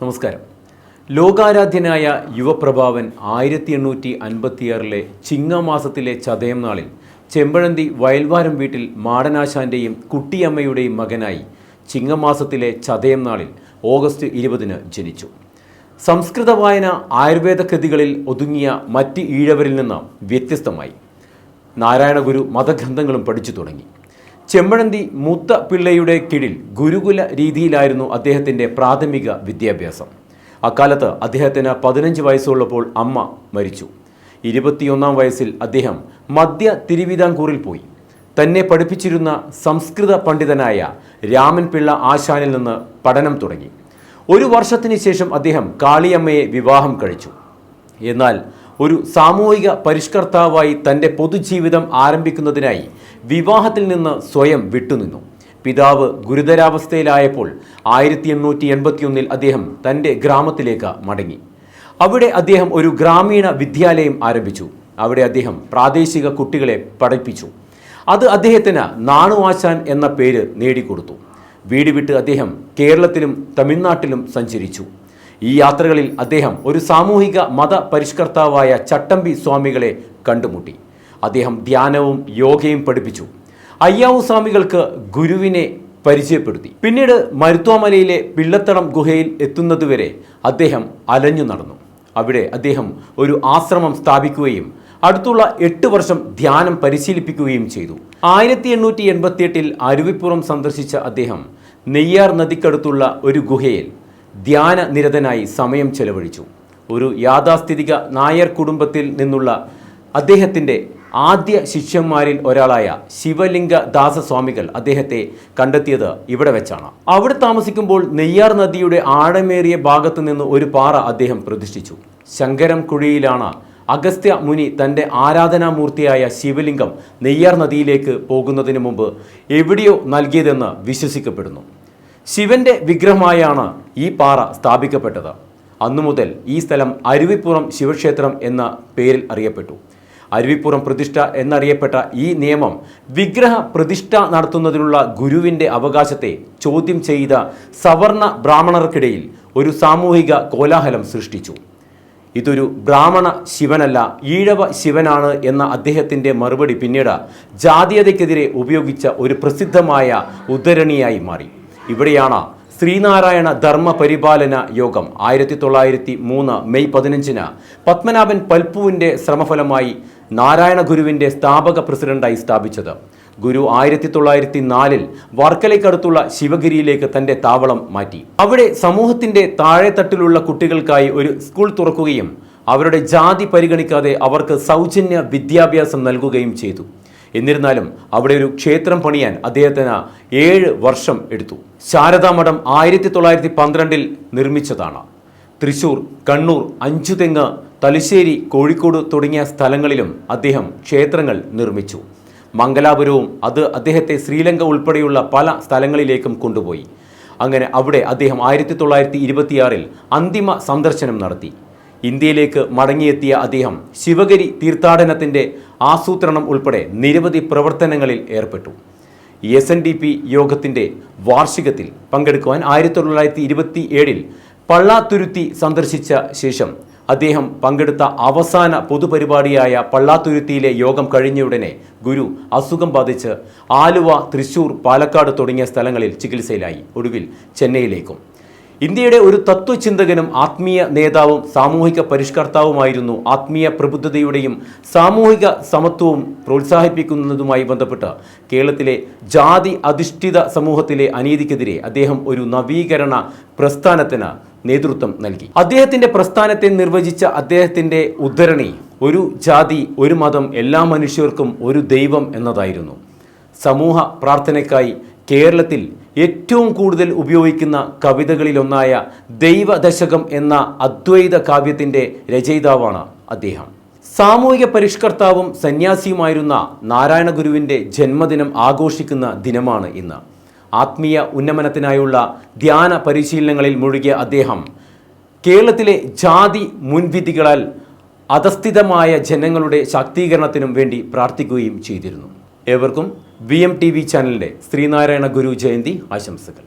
നമസ്കാരം. ലോകാരാധ്യനായ യുവപ്രഭാവൻ 1856 ചിങ്ങമാസത്തിലെ ചതയം നാളിൽ ചെമ്പഴന്തി വയൽവാരം വീട്ടിൽ മാടനാശാന്റെയും കുട്ടിയമ്മയുടെയും മകനായി ചിങ്ങമാസത്തിലെ ചതയം നാളിൽ ഓഗസ്റ്റ് 20 ജനിച്ചു. സംസ്കൃത വായന ആയുർവേദ കൃതികളിൽ ഒതുങ്ങിയ മറ്റ് ഈഴവരിൽ നിന്ന് വ്യത്യസ്തമായി നാരായണഗുരു മതഗ്രന്ഥങ്ങളും പഠിച്ചു തുടങ്ങി. ചെമ്പഴന്തി മൂത്ത പിള്ളയുടെ കീഴിൽ ഗുരുകുല രീതിയിലായിരുന്നു അദ്ദേഹത്തിൻ്റെ പ്രാഥമിക വിദ്യാഭ്യാസം. അക്കാലത്ത് അദ്ദേഹത്തിന് 15 വയസ്സുള്ളപ്പോൾ അമ്മ മരിച്ചു. 21 വയസ്സിൽ അദ്ദേഹം മധ്യ തിരുവിതാംകൂറിൽ പോയി. തന്നെ പഠിപ്പിച്ചിരുന്ന സംസ്കൃത പണ്ഡിതനായ രാമൻ പിള്ള ആശാനിൽ നിന്ന് പഠനം തുടങ്ങി. ഒരു വർഷത്തിന് ശേഷം അദ്ദേഹം കാളിയമ്മയെ വിവാഹം കഴിച്ചു. എന്നാൽ ഒരു സാമൂഹിക പരിഷ്കർത്താവായി തൻ്റെ പൊതുജീവിതം ആരംഭിക്കുന്നതിനായി വിവാഹത്തിൽ നിന്ന് സ്വയം വിട്ടുനിന്നു. പിതാവ് ഗുരുതരാവസ്ഥയിലായപ്പോൾ 1881 അദ്ദേഹം തൻ്റെ ഗ്രാമത്തിലേക്ക് മടങ്ങി. അവിടെ അദ്ദേഹം ഒരു ഗ്രാമീണ വിദ്യാലയം ആരംഭിച്ചു. അവിടെ അദ്ദേഹം പ്രാദേശിക കുട്ടികളെ പഠിപ്പിച്ചു. അത് അദ്ദേഹത്തിന് നാണു ആശാൻ എന്ന പേര് നേടിക്കൊടുത്തു. വീട് വിട്ട് അദ്ദേഹം കേരളത്തിലും തമിഴ്നാട്ടിലും സഞ്ചരിച്ചു. ഈ യാത്രകളിൽ അദ്ദേഹം ഒരു സാമൂഹിക മത പരിഷ്കർത്താവായ ചട്ടമ്പി സ്വാമികളെ കണ്ടുമുട്ടി. അദ്ദേഹം ധ്യാനവും യോഗയും പഠിപ്പിച്ചു. അയ്യാവു സ്വാമികൾക്ക് ഗുരുവിനെ പരിചയപ്പെടുത്തി. പിന്നീട് മരുത്വാമലയിലെ പിള്ളത്തടം ഗുഹയിൽ എത്തുന്നതുവരെ അദ്ദേഹം അലഞ്ഞു നടന്നു. അവിടെ അദ്ദേഹം ഒരു ആശ്രമം സ്ഥാപിക്കുകയും അടുത്തുള്ള 8 വർഷം ധ്യാനം പരിശീലിപ്പിക്കുകയും ചെയ്തു. 1888 അരുവിപ്പുറം സന്ദർശിച്ച അദ്ദേഹം നെയ്യാർ നദിക്കടുത്തുള്ള ഒരു ഗുഹയിൽ ധ്യാന നിരതനായി സമയം ചെലവഴിച്ചു. ഒരു യാഥാസ്ഥിതിക നായർ കുടുംബത്തിൽ നിന്നുള്ള അദ്ദേഹത്തിൻ്റെ ആദ്യ ശിഷ്യന്മാരിൽ ഒരാളായ ശിവലിംഗ ദാസസ്വാമികൾ അദ്ദേഹത്തെ കണ്ടെത്തിയത് ഇവിടെ വെച്ചാണ്. അവിടെ താമസിക്കുമ്പോൾ നെയ്യാർ നദിയുടെ ആഴമേറിയ ഭാഗത്തു നിന്ന് ഒരു പാറ അദ്ദേഹം പ്രതിഷ്ഠിച്ചു. ശങ്കരം കുഴിയിലാണ് അഗസ്ത്യ മുനി തൻ്റെ ആരാധനാമൂർത്തിയായ ശിവലിംഗം നെയ്യാർ നദിയിലേക്ക് പോകുന്നതിന് മുമ്പ് എവിടെയോ നൽകിയതെന്ന് വിശ്വസിക്കപ്പെടുന്നു. ശിവന്റെ വിഗ്രഹമായാണ് ഈ പാറ സ്ഥാപിക്കപ്പെട്ടത്. അന്നു മുതൽ ഈ സ്ഥലം അരുവിപ്പുറം ശിവക്ഷേത്രം എന്ന പേരിൽ അറിയപ്പെട്ടു. അരുവിപ്പുറം പ്രതിഷ്ഠ എന്നറിയപ്പെട്ട ഈ നിയമം വിഗ്രഹ പ്രതിഷ്ഠ നടത്തുന്നതിനുള്ള ഗുരുവിൻ്റെ അവകാശത്തെ ചോദ്യം ചെയ്ത സവർണ ബ്രാഹ്മണർക്കിടയിൽ ഒരു സാമൂഹിക കോലാഹലം സൃഷ്ടിച്ചു. ഇതൊരു ബ്രാഹ്മണ ശിവനല്ല, ഈഴവ ശിവനാണ് എന്ന അദ്ദേഹത്തിൻ്റെ മറുപടി പിന്നീട് ജാതീയതയ്ക്കെതിരെ ഉപയോഗിച്ച ഒരു പ്രസിദ്ധമായ ഉദ്ധരണിയായി മാറി. ഇവിടെയാണ് ശ്രീനാരായണ ധർമ്മ പരിപാലന യോഗം 1903 മെയ് 15 പത്മനാഭൻ പൽപ്പുവിൻ്റെ ശ്രമഫലമായി നാരായണ ഗുരുവിൻ്റെ സ്ഥാപക പ്രസിഡന്റായി സ്ഥാപിച്ചത്. ഗുരു 1904 വർക്കലയ്ക്കടുത്തുള്ള ശിവഗിരിയിലേക്ക് തൻ്റെ താവളം മാറ്റി. അവിടെ സമൂഹത്തിൻ്റെ താഴെത്തട്ടിലുള്ള കുട്ടികൾക്കായി ഒരു സ്കൂൾ തുറക്കുകയും അവരുടെ ജാതി പരിഗണിക്കാതെ അവർക്ക് സൗജന്യ വിദ്യാഭ്യാസം നൽകുകയും ചെയ്തു. എന്നിരുന്നാലും അവിടെ ഒരു ക്ഷേത്രം പണിയാൻ അദ്ദേഹത്തിന് 7 വർഷം എടുത്തു. ശാരദാമഠം 1912 നിർമ്മിച്ചതാണ്. തൃശൂർ, കണ്ണൂർ, അഞ്ചുതെങ്ങ്, തലശ്ശേരി, കോഴിക്കോട് തുടങ്ങിയ സ്ഥലങ്ങളിലും അദ്ദേഹം ക്ഷേത്രങ്ങൾ നിർമ്മിച്ചു. മംഗലാപുരവും അത് അദ്ദേഹത്തെ ശ്രീലങ്ക ഉൾപ്പെടെയുള്ള പല സ്ഥലങ്ങളിലേക്കും കൊണ്ടുപോയി. അങ്ങനെ അവിടെ അദ്ദേഹം 1926 അന്തിമ സന്ദർശനം നടത്തി. ഇന്ത്യയിലേക്ക് മടങ്ങിയെത്തിയ അദ്ദേഹം ശിവഗിരി തീർത്ഥാടനത്തിൻ്റെ ആസൂത്രണം ഉൾപ്പെടെ നിരവധി പ്രവർത്തനങ്ങളിൽ ഏർപ്പെട്ടു. SNDP യോഗത്തിൻ്റെ വാർഷികത്തിൽ പങ്കെടുക്കുവാൻ 1927 പള്ളാത്തുരുത്തി സന്ദർശിച്ച ശേഷം അദ്ദേഹം പങ്കെടുത്ത അവസാന പൊതുപരിപാടിയായ പള്ളാത്തുരുത്തിയിലെ യോഗം കഴിഞ്ഞയുടനെ ഗുരു അസുഖം ബാധിച്ച് ആലുവ, തൃശൂർ, പാലക്കാട് തുടങ്ങിയ സ്ഥലങ്ങളിൽ ചികിത്സയിലായി. ഒടുവിൽ ചെന്നൈയിലേക്കും. ഇന്ത്യയുടെ ഒരു തത്വചിന്തകനും ആത്മീയ നേതാവും സാമൂഹിക പരിഷ്കർത്താവുമായിരുന്നു. ആത്മീയ പ്രബുദ്ധതയുടെയും സാമൂഹിക സമത്വവും പ്രോത്സാഹിപ്പിക്കുന്നതുമായി ബന്ധപ്പെട്ട് കേരളത്തിലെ ജാതി അധിഷ്ഠിത സമൂഹത്തിലെ അനീതിക്കെതിരെ അദ്ദേഹം ഒരു നവീകരണ പ്രസ്ഥാനത്തിന് നേതൃത്വം നൽകി. അദ്ദേഹത്തിൻ്റെ പ്രസ്ഥാനത്തെ നിർവചിച്ച അദ്ദേഹത്തിൻ്റെ ഉദ്ധരണി ഒരു ജാതി, ഒരു മതം, എല്ലാ മനുഷ്യർക്കും ഒരു ദൈവം എന്നതായിരുന്നു. സമൂഹ പ്രാർത്ഥനയ്ക്കായി കേരളത്തിൽ ഏറ്റവും കൂടുതൽ ഉപയോഗിക്കുന്ന കവിതകളിലൊന്നായ ദൈവദശകം എന്ന അദ്വൈത കാവ്യത്തിൻ്റെ രചയിതാവാണ് അദ്ദേഹം. സാമൂഹിക പരിഷ്കർത്താവും സന്യാസിയുമായിരുന്ന നാരായണ ഗുരുവിൻ്റെ ജന്മദിനം ആഘോഷിക്കുന്ന ദിനമാണ് ഇന്ന്. ആത്മീയ ഉന്നമനത്തിനായുള്ള ധ്യാന പരിശീലനങ്ങളിൽ മുഴുകിയ അദ്ദേഹം കേരളത്തിലെ ജാതി മുൻവിധികളാൽ അധസ്ഥിതമായ ജനങ്ങളുടെ ശാക്തീകരണത്തിനും വേണ്ടി പ്രാർത്ഥിക്കുകയും ചെയ്തിരുന്നു. ഏവർക്കും VMTV ചാനലിൻ്റെ ശ്രീനാരായണ ഗുരു ജയന്തി ആശംസകൾ.